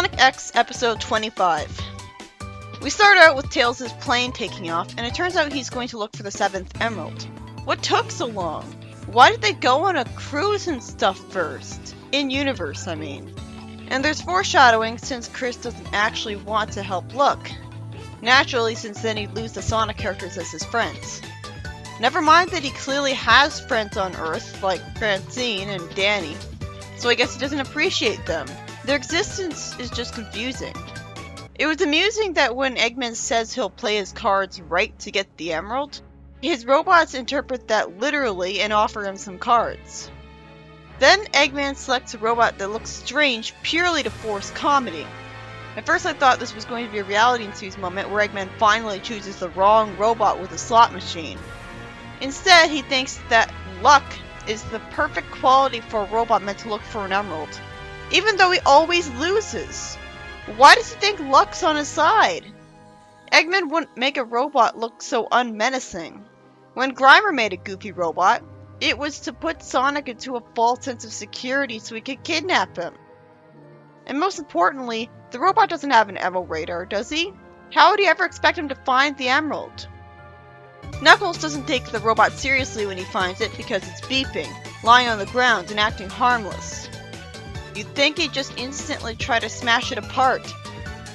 Sonic X Episode 25. We start out with Tails' plane taking off, and it turns out he's going to look for the 7th Emerald. What took so long? Why did they go on a cruise and stuff first? In-universe, I mean. And there's foreshadowing since Chris doesn't actually want to help Luck. Naturally, since then he'd lose the Sonic characters as his friends. Never mind that he clearly has friends on Earth, like Francine and Danny, so I guess he doesn't appreciate them. Their existence is just confusing. It was amusing that when Eggman says he'll play his cards right to get the emerald, his robots interpret that literally and offer him some cards. Then Eggman selects a robot that looks strange purely to force comedy. At first I thought this was going to be a reality series moment where Eggman finally chooses the wrong robot with a slot machine. Instead, he thinks that Luck is the perfect quality for a robot meant to look for an emerald, even though he always loses. Why does he think Luck's on his side? Eggman wouldn't make a robot look so unmenacing. When Grimer made a goofy robot, it was to put Sonic into a false sense of security so he could kidnap him. And most importantly, the robot doesn't have an emerald radar, does he? How would he ever expect him to find the emerald? Knuckles doesn't take the robot seriously when he finds it because it's beeping, lying on the ground, and acting harmless. You'd think he'd just instantly try to smash it apart,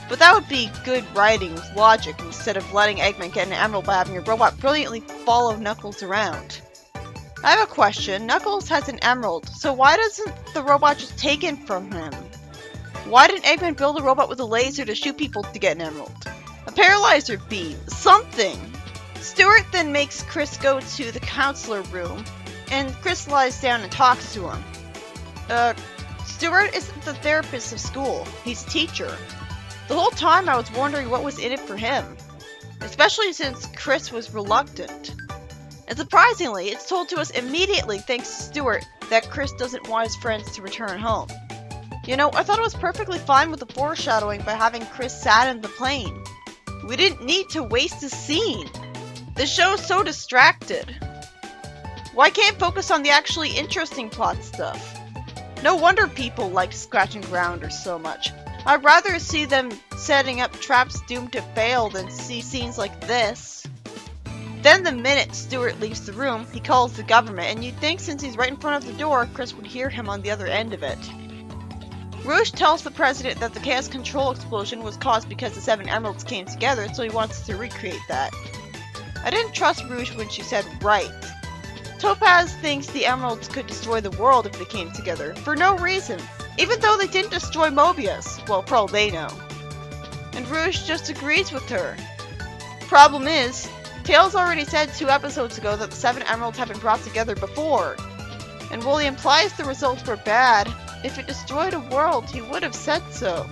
but that would be good writing with logic instead of letting Eggman get an emerald by having a robot brilliantly follow Knuckles around. I have a question. Knuckles has an emerald, so why doesn't the robot just take it from him? Why didn't Eggman build a robot with a laser to shoot people to get an emerald? A paralyzer beam, something! Stuart then makes Chris go to the counselor room, and Chris lies down and talks to him. Stuart isn't the therapist of school, he's a teacher. The whole time I was wondering what was in it for him, especially since Chris was reluctant. And surprisingly, it's told to us immediately thanks to Stuart that Chris doesn't want his friends to return home. You know, I thought it was perfectly fine with the foreshadowing by having Chris sat in the plane. We didn't need to waste a scene. The show's so distracted. Why can't focus on the actually interesting plot stuff? No wonder people liked Scratch and Grounder so much. I'd rather see them setting up traps doomed to fail than see scenes like this. Then the minute Stuart leaves the room, he calls the government, and you'd think since he's right in front of the door, Chris would hear him on the other end of it. Rouge tells the president that the Chaos Control explosion was caused because the 7 emeralds came together, so he wants to recreate that. I didn't trust Rouge when she said right. Topaz thinks the emeralds could destroy the world if they came together, for no reason, even though they didn't destroy Mobius. Well, for all they know. And Rouge just agrees with her. Problem is, Tails already said 2 episodes ago that the 7 emeralds have been brought together before. And while he implies the results were bad, if it destroyed a world, he would have said so.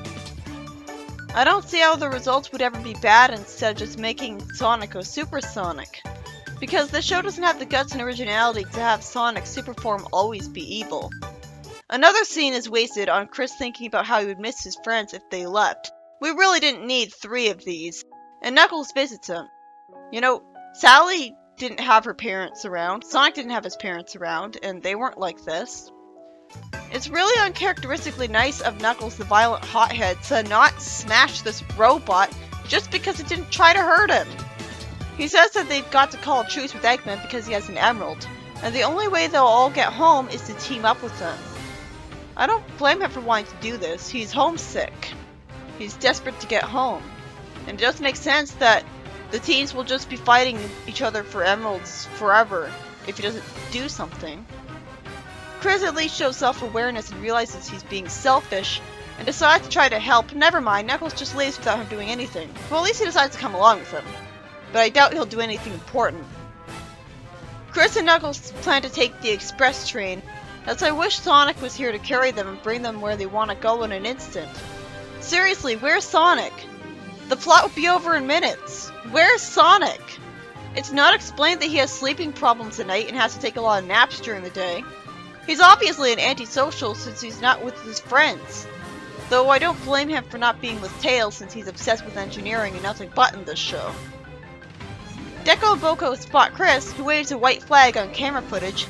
I don't see how the results would ever be bad instead of just making Sonic go supersonic. Because the show doesn't have the guts and originality to have Sonic's super form always be evil. Another scene is wasted on Chris thinking about how he would miss his friends if they left. We really didn't need 3 of these. And Knuckles visits him. You know, Sally didn't have her parents around, Sonic didn't have his parents around, and they weren't like this. It's really uncharacteristically nice of Knuckles the violent hothead to not smash this robot just because it didn't try to hurt him. He says that they've got to call a truce with Eggman because he has an emerald, and the only way they'll all get home is to team up with him. I don't blame him for wanting to do this. He's homesick. He's desperate to get home. And it doesn't make sense that the teams will just be fighting each other for emeralds forever if he doesn't do something. Chris at least shows self-awareness and realizes he's being selfish and decides to try to help. Never mind, Knuckles just leaves without him doing anything. Well, at least he decides to come along with him. But I doubt he'll do anything important. Chris and Knuckles plan to take the express train, as I wish Sonic was here to carry them and bring them where they want to go in an instant. Seriously, where's Sonic? The plot would be over in minutes. Where's Sonic? It's not explained that he has sleeping problems at night and has to take a lot of naps during the day. He's obviously an antisocial since he's not with his friends. Though I don't blame him for not being with Tails since he's obsessed with engineering and nothing but in this show. Deco and Boko spot Chris, who waves a white flag on camera footage,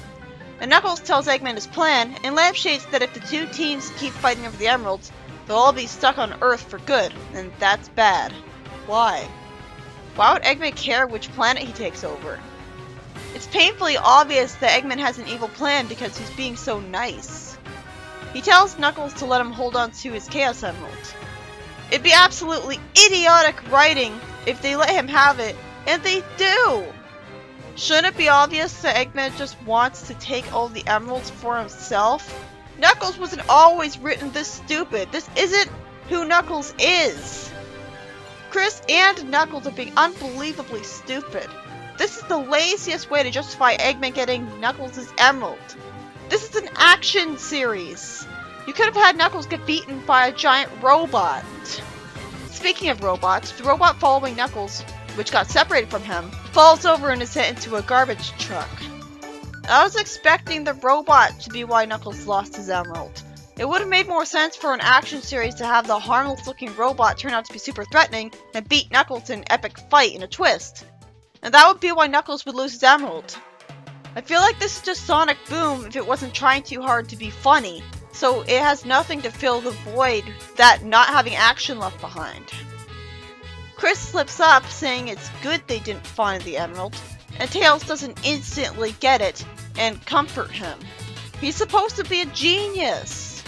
and Knuckles tells Eggman his plan, and lampshades that if the 2 teams keep fighting over the emeralds, They'll all be stuck on Earth for good, and that's bad. Why? Why would Eggman care which planet he takes over? It's painfully obvious that Eggman has an evil plan because he's being so nice. He tells Knuckles to let him hold on to his Chaos Emerald. It'd be absolutely idiotic writing if they let him have it, and they do! Shouldn't it be obvious that Eggman just wants to take all the emeralds for himself? Knuckles wasn't always written this stupid. This isn't who Knuckles is. Chris and Knuckles are being unbelievably stupid. This is the laziest way to justify Eggman getting Knuckles' emerald. This is an action series. You could have had Knuckles get beaten by a giant robot. Speaking of robots, the robot following Knuckles, which got separated from him, falls over and is hit into a garbage truck. I was expecting the robot to be why Knuckles lost his emerald. It would have made more sense for an action series to have the harmless looking robot turn out to be super threatening and beat Knuckles in an epic fight in a twist. And that would be why Knuckles would lose his emerald. I feel like this is just Sonic Boom if it wasn't trying too hard to be funny, so it has nothing to fill the void that not having action left behind. Chris slips up saying it's good they didn't find the emerald, and Tails doesn't instantly get it and comfort him. He's supposed to be a genius.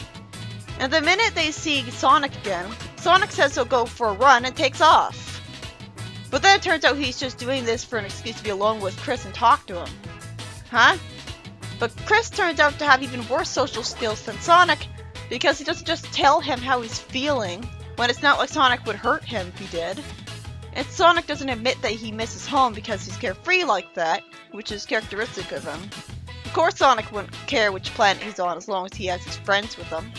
And the minute they see Sonic again, Sonic says he'll go for a run and takes off. But then it turns out he's just doing this for an excuse to be alone with Chris and talk to him. Huh? But Chris turns out to have even worse social skills than Sonic because he doesn't just tell him how he's feeling when it's not like Sonic would hurt him if he did. And Sonic doesn't admit that he misses home because he's carefree like that, which is characteristic of him. Of course Sonic wouldn't care which planet he's on as long as he has his friends with him.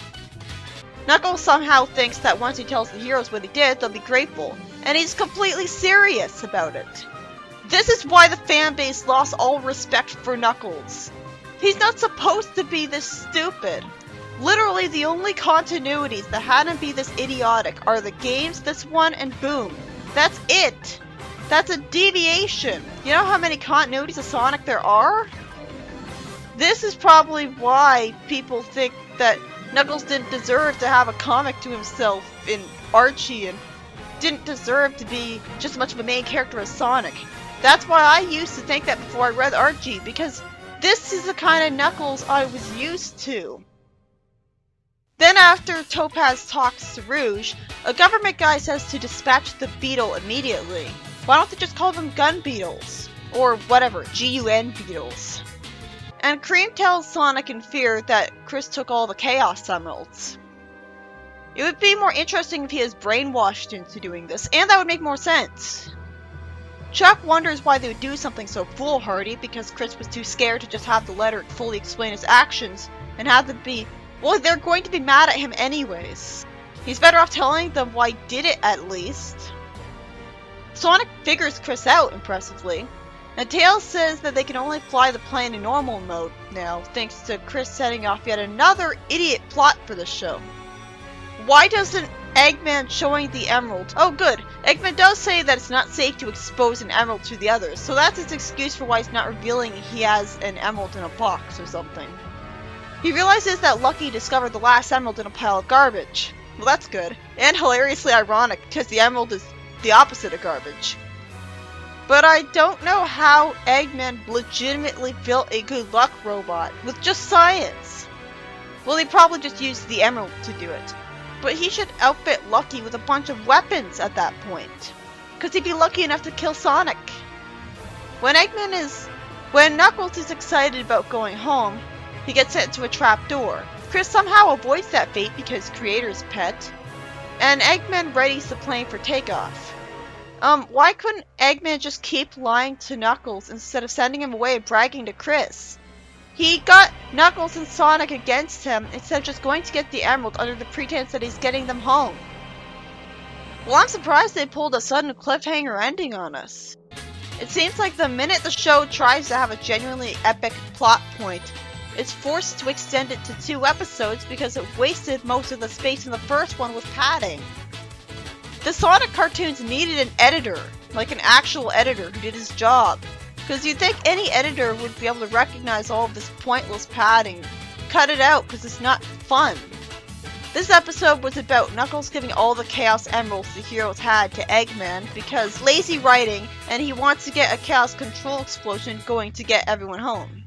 Knuckles somehow thinks that once he tells the heroes what he did, they'll be grateful, and he's completely serious about it. This is why the fanbase lost all respect for Knuckles. He's not supposed to be this stupid. Literally the only continuities that hadn't be this idiotic are the games, this one, and Boom. That's it. That's a deviation. You know how many continuities of Sonic there are? This is probably why people think that Knuckles didn't deserve to have a comic to himself in Archie and didn't deserve to be just as much of a main character as Sonic. That's why I used to think that before I read Archie, because this is the kind of Knuckles I was used to. Then after Topaz talks to Rouge, a government guy says to dispatch the Beetle immediately. Why don't they just call them Gun Beetles? Or whatever, G-U-N Beetles. And Cream tells Sonic in fear that Chris took all the Chaos Emeralds. It would be more interesting if he is brainwashed into doing this, and that would make more sense. Chuck wonders why they would do something so foolhardy because Chris was too scared to just have the letter fully explain his actions and have them be, well, they're going to be mad at him anyways. He's better off telling them why he did it at least. Sonic figures Chris out impressively. And Tails says that they can only fly the plane in normal mode now, thanks to Chris setting off yet another idiot plot for the show. Why doesn't Eggman showing the emerald? Oh good, Eggman does say that it's not safe to expose an emerald to the others, so that's his excuse for why he's not revealing he has an emerald in a box or something. He realizes that Lucky discovered the last emerald in a pile of garbage. Well that's good, and hilariously ironic, because the emerald is the opposite of garbage. But I don't know how Eggman legitimately built a good luck robot with just science. Well, he probably just used the emerald to do it. But he should outfit Lucky with a bunch of weapons at that point. Because he'd be lucky enough to kill Sonic. When Knuckles is excited about going home, he gets sent into a trap door. Chris somehow avoids that fate because Creator's pet. And Eggman readies the plane for takeoff. Why couldn't Eggman just keep lying to Knuckles instead of sending him away and bragging to Chris? He got Knuckles and Sonic against him instead of just going to get the emerald under the pretense that he's getting them home. Well, I'm surprised they pulled a sudden cliffhanger ending on us. It seems like the minute the show tries to have a genuinely epic plot point, it's forced to extend it to 2 episodes because it wasted most of the space in the first one with padding. The Sonic cartoons needed an editor, like an actual editor who did his job. Because you'd think any editor would be able to recognize all of this pointless padding. Cut it out because it's not fun. This episode was about Knuckles giving all the Chaos Emeralds the heroes had to Eggman because lazy writing, and he wants to get a Chaos Control explosion going to get everyone home.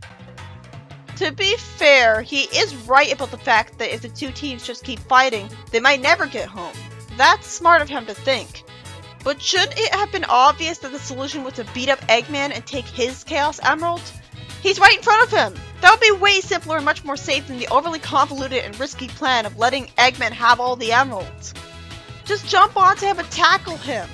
To be fair, he is right about the fact that if the two teams just keep fighting, they might never get home. That's smart of him to think. But shouldn't it have been obvious that the solution was to beat up Eggman and take his Chaos Emerald? He's right in front of him! That would be way simpler and much more safe than the overly convoluted and risky plan of letting Eggman have all the emeralds. Just jump onto him and tackle him.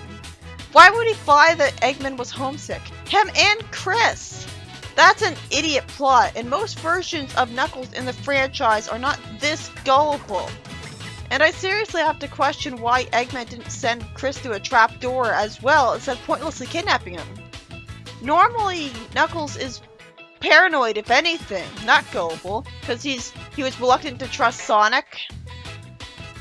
Why would he buy that Eggman was homesick? Him and Chris! That's an idiot plot, and most versions of Knuckles in the franchise are not this gullible. And I seriously have to question why Eggman didn't send Chris through a trapdoor as well instead of pointlessly kidnapping him. Normally, Knuckles is paranoid, if anything, not gullible, because he was reluctant to trust Sonic.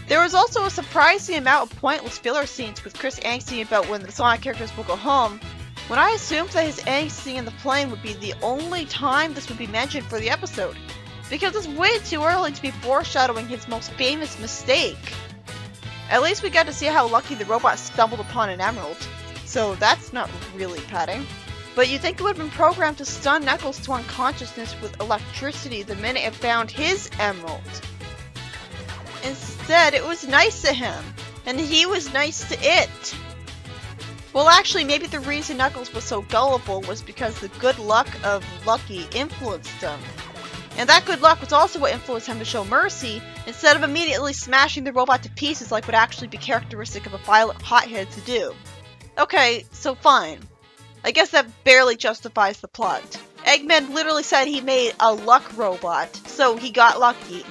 There was also a surprising amount of pointless filler scenes with Chris angsty about when the Sonic characters will go home, when I assumed that his angsty in the plane would be the only time this would be mentioned for the episode, because it's way too early to be foreshadowing his most famous mistake. At least we got to see how lucky the robot stumbled upon an emerald, so that's not really padding. But you'd think it would have been programmed to stun Knuckles to unconsciousness with electricity the minute it found his emerald. Instead, it was nice to him, and he was nice to it. Well, actually, maybe the reason Knuckles was so gullible was because the good luck of Lucky influenced him. And that good luck was also what influenced him to show mercy, instead of immediately smashing the robot to pieces like would actually be characteristic of a violent hothead to do. Okay, so fine. I guess that barely justifies the plot. Eggman literally said he made a luck robot, so he got lucky.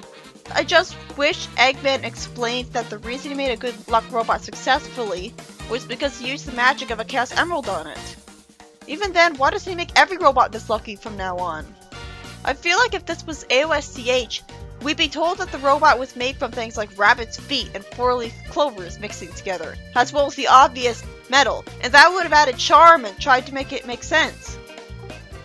I just wish Eggman explained that the reason he made a good luck robot successfully was because he used the magic of a Chaos Emerald on it. Even then, why doesn't he make every robot this lucky from now on? I feel like if this was AOSCH, we'd be told that the robot was made from things like rabbit's feet and four-leaf clovers mixing together, as well as the obvious metal, and that would have added charm and tried to make it make sense.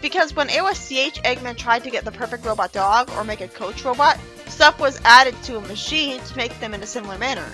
Because when AOSCH Eggman tried to get the perfect robot dog or make a coach robot, stuff was added to a machine to make them in a similar manner.